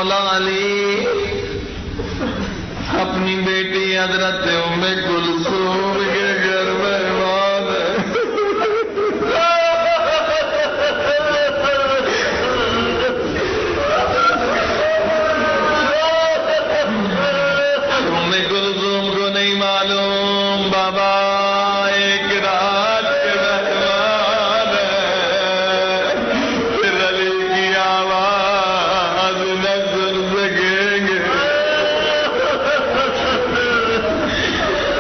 مولا علی اپنی بیٹی حضرت ام کلثوم کے گھر مہمان ام کلثوم کو نہیں معلوم بابا ایک رات کے مہمان ہے، پھر علی کی آواز نہ سن سکیں گے۔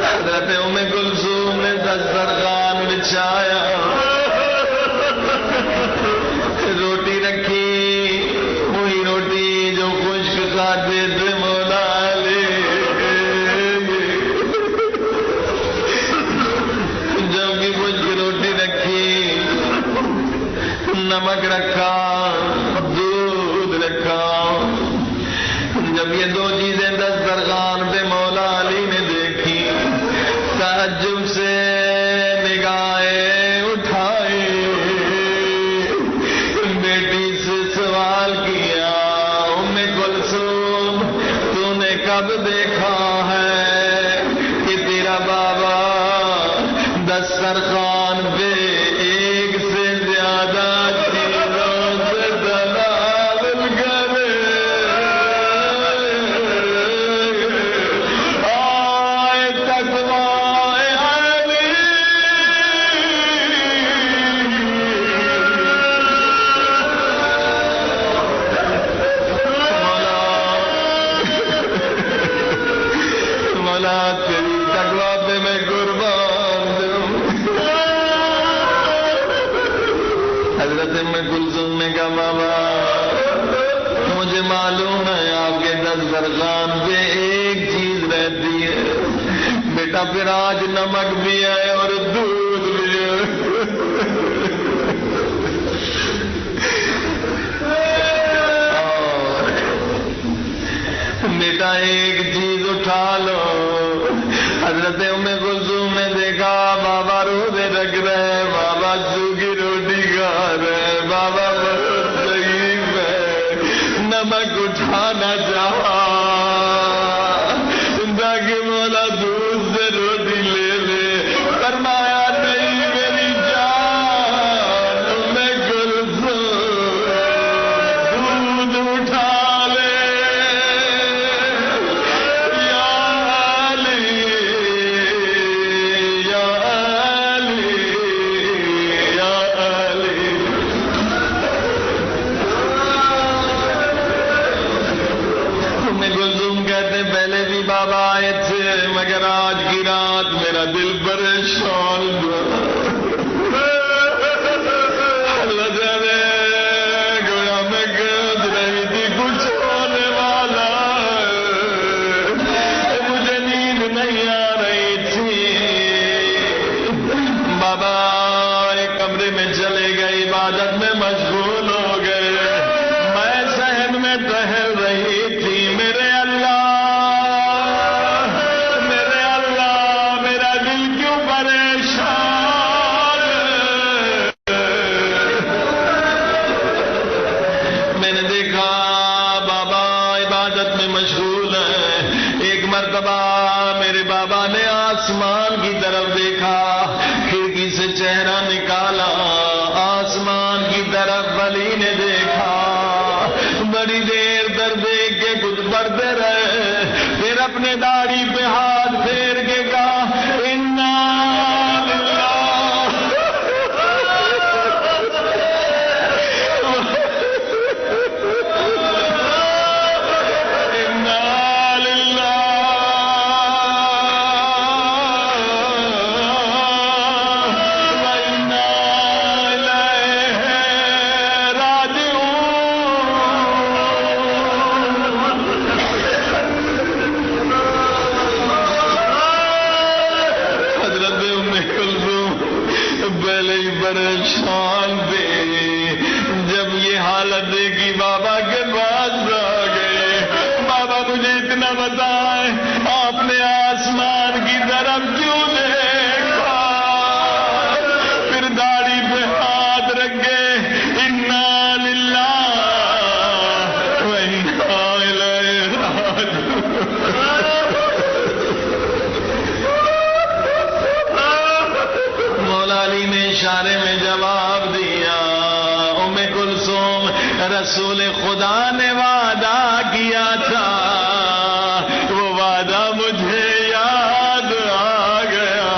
حضرت ام کلثوم نے دسترخوان بچھایا، روٹی رکھی، وہی روٹی جو خشک کھاتے تھے مولا علی، جب بھی خشک روٹی رکھی، نمک رکھا، دودھ رکھا، جب یہ دو چیزیں دسترخوان پہ مولا علی نے دیکھی، تعجب سے نگاہیں اٹھائی، بیٹی سے سوال کیا ام کلثوم تو نے کب دیکھا ہے کہ تیرا بابا دسترخوان پہ ایک سے زیادہ چیزوں سے تناول کرے؟ آئے تقویٰ علی مولا تیری تقویٰ پہ میں قربان دوں۔ حضرت ام کلثوم نے کہا بابا مجھے معلوم ہے آپ کے دسترخوان پہ ایک چیز رہتی ہے، بیٹا پھر آج نمک بھی ہے اور دودھ بھی ہے۔ بیٹا ایک چیز اٹھا لو۔ حضرت ام کلثوم نے دیکھا بابا روزے رکھ رہے، بابا سوکھی روٹی کھا رہے، بابا بہت ضعیف ہے، نمک اٹھانا چاہا تاکہ مولا دودھ سے روٹی لے لے، فرمایا نہیں میری جان ام کلثوم دودھ اٹھا لے، یا علی یا علی یا علی۔ ام کلثوم کہتے پہلے بھی بابا آئے تھے مگر آج کی رات میرا دل پریشان ہوا۔ گویا میں گرد رہی تھی کچھ ہونے والا ہے، مجھے نیند نہیں آ رہی تھی۔ بابا ایک کمرے میں چلے گئے، عبادت میں مشغول ہو گئے، میں صحن میں ٹہل رہی تھی، میرے اللہ میرا دل کیوں پریشان ہے؟ میں نے دیکھا بابا عبادت میں مشغول ہیں، ایک مرتبہ میرے بابا نے آسمان کی طرف دیکھا، کھڑکی سے چہرہ نکالا، آسمان کی طرف علی نے دیکھا، بڑی دیر تک دیکھ کے کچھ پڑھتے رہے، پھر اپنے داڑھی پہ ہاتھ پھیر کے کہا انا پریشان تھے، جب یہ حالت دیکھی بابا کے پاس آ گئے، بابا مجھے اتنا بتائیں آپ نے آسمان کی طرف کیوں دیکھا؟ پھر داڑھی پہ ہاتھ رکھ کے انا للہ و انا رسول خدا نے وعدہ کیا تھا وہ وعدہ مجھے یاد آ گیا.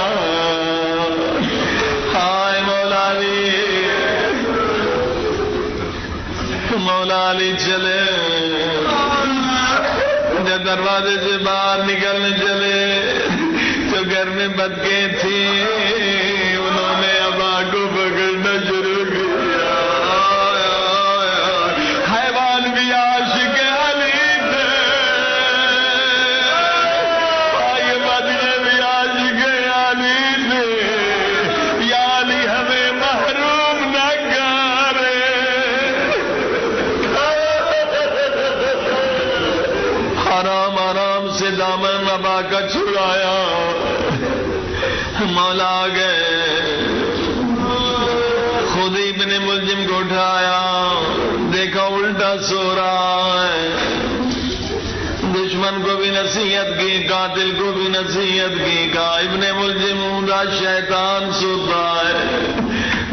ہائے مولا علی، مولا علی چلے جب دروازے سے باہر نکلنے چلے تو گھر میں بدکیں تھیں، انہوں نے ابا کو پکڑنا شروع کیا. حیوان بھی عاشق علی تھے، یہ بدکیں بھی عاشق علی تھے. یا علی ہمیں محروم نہ کرے. آرام آرام سے دامن ابا کا چھڑایا، مولا آ گئے. خود ہی ابن ملجم کو اٹھایا، دیکھا الٹا سو رہا ہے. دشمن کو بھی نصیحت کی، قاتل کو بھی نصیحت کی. کہا ابن ملجم اوندا شیطان سوتا ہے،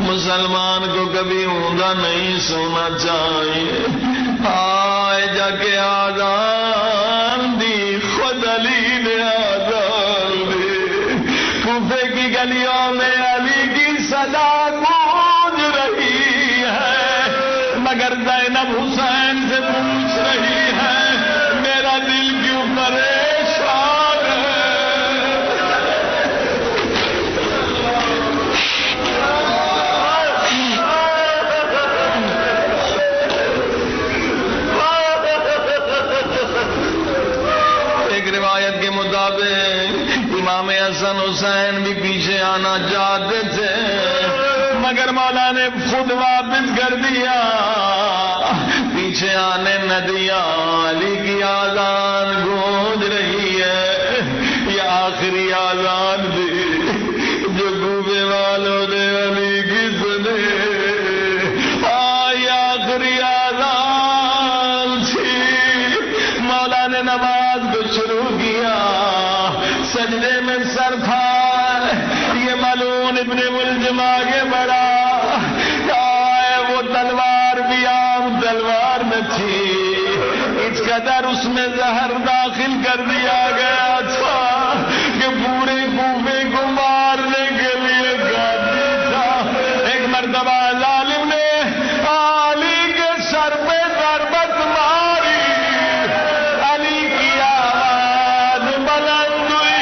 مسلمان کو کبھی اوندا نہیں سونا چاہیے. آئے جا کے آزان دی، خود علی نے آزان دی. کوفے کی گلیوں میں علی کی صدا گونج رہی ہے، مگر زینب حسین سے پوچھ رہی ہے میرا دل کیوں پریشان ہے. ایک روایت کے مطابق امام حسن حسین بھی پیچھے آنا چاہتے تھے، مگر مولا نے خود واپس کر دیا، پیچھے آنے نہ دیا. علی کی آذان گونج رہی ہے، یہ آخری آذان تھی جو کوفے والوں نے علی کی سنے. یہ آخری آذان تھی. مولا نے نماز کو شروع کیا، سجدے میں سر تھا. یہ ملعون ابن ملجم آگے بڑھا. وہ تلوار بھی عام تلوار نہ تھی، اس قدر اس میں زہر داخل کر دیا گیا تھا کہ پورے کوفے کو مارنے کے لیے کافی تھا. ایک مرتبہ ظالم نے علی کے سر پہ ضربت ماری. علی کی آواز بلند ہوئی،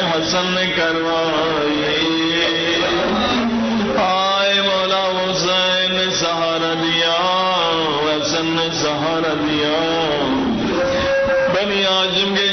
حسن نے کروائی. آئے مولا حسین نے سہارا دیا، حسن نے سہارا دیا. بنی ہاشم کے